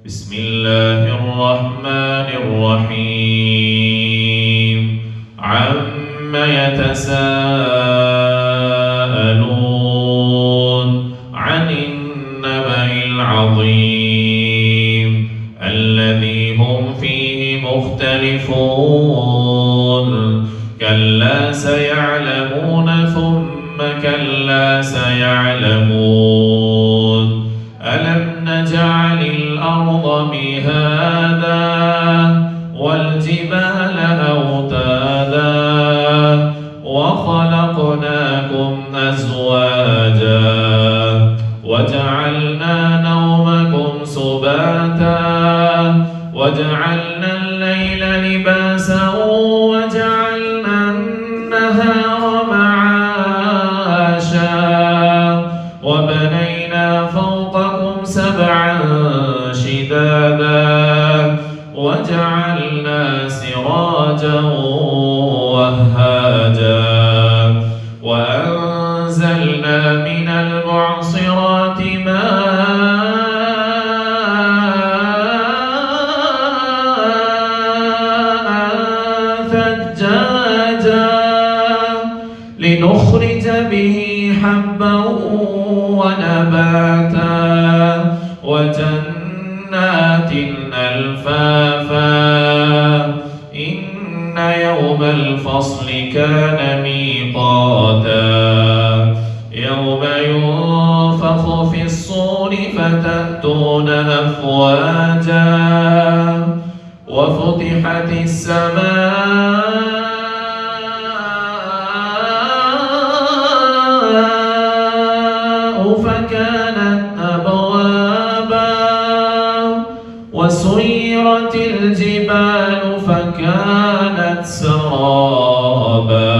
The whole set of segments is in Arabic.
بسم الله الرحمن الرحيم عم يتساءلون عن النبأ العظيم الذي هم فيه مختلفون كلا سيعلمون ثم كلا سيعلمون ألم نجعل الأرض مهادا والجبال أوتادا وخلقناكم أزواجا وجعلنا نومكم سباتا وجعلنا الليل لباسا وجعلنا النهار معاشا وبنينا فوقكم سبعا شدادا وجعلنا سراجا وهاجا وأنزلنا من المعصرات ماء ثجاجا لنخرج به حبا ونباتا وجنات ألفافا إن يوم الفصل كان ميقاتا يوم ينفخ في الصور فتأتون أفواجا وفتحت السماء فكانت أبوابا وسيرت الجبال فكانت سرابا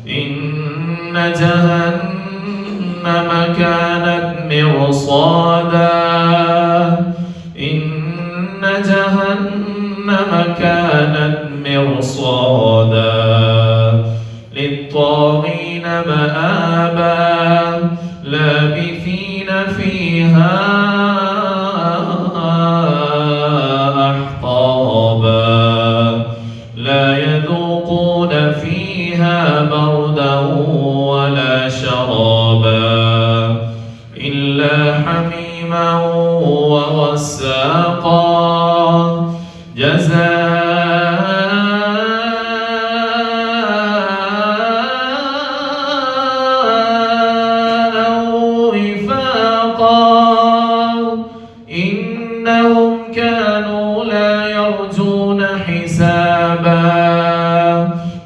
إن جهنم كانت مرصادا إن جهنم كانت مرصادا للطاغين مآبا لابثين فيها أحقابا لا يذوقون فيها بردا ولا شرابا إلا حميما وغساقا جزاء إنهم كانوا لا يرجون حسابا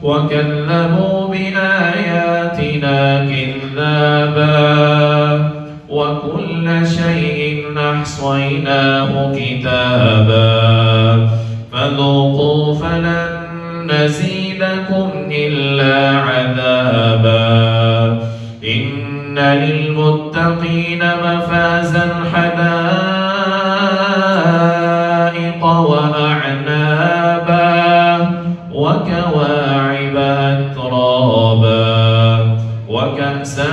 وكذبوا بآياتنا كذابا وكل شيء أحصيناه كتابا فذوقوا فلن نزيدكم إلا عذابا إن للمتقين مفازا حدائق وأعنابا وكواعب أترابا وكأسا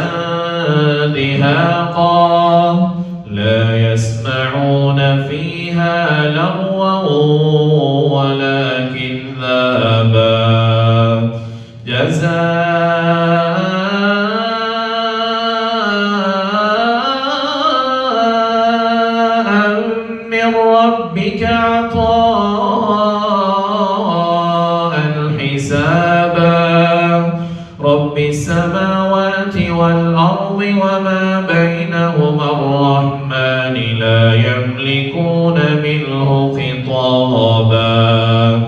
دهاقا لا يسمعون فيها لغوا ولا كذابا جزاء من ربك عطاء حسابا رب السماوات والأرض وما بينهما الرحمن لا يملكون منه خطابا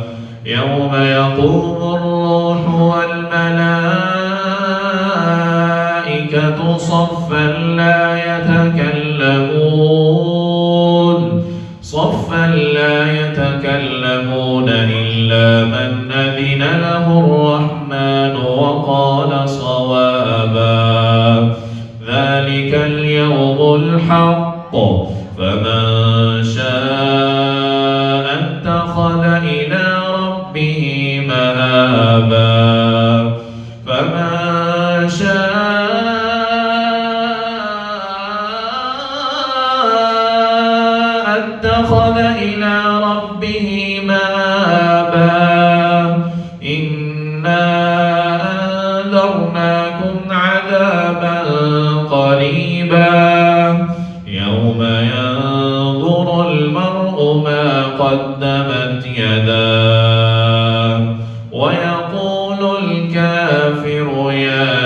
يوم يقوم الروح والملائكة صفا لا يتكلمون إلا من أذن له الرحمن وقال صوابا ذلك اليوم الحق فمن شاء اتخذ إلى ربه مآبا فمن شاء اتخذ إلى ربه مآبا إنا أنذرناكم عذابا قريبا يوم ينظر المرء ما قدمت يداه ويقول الكافر يا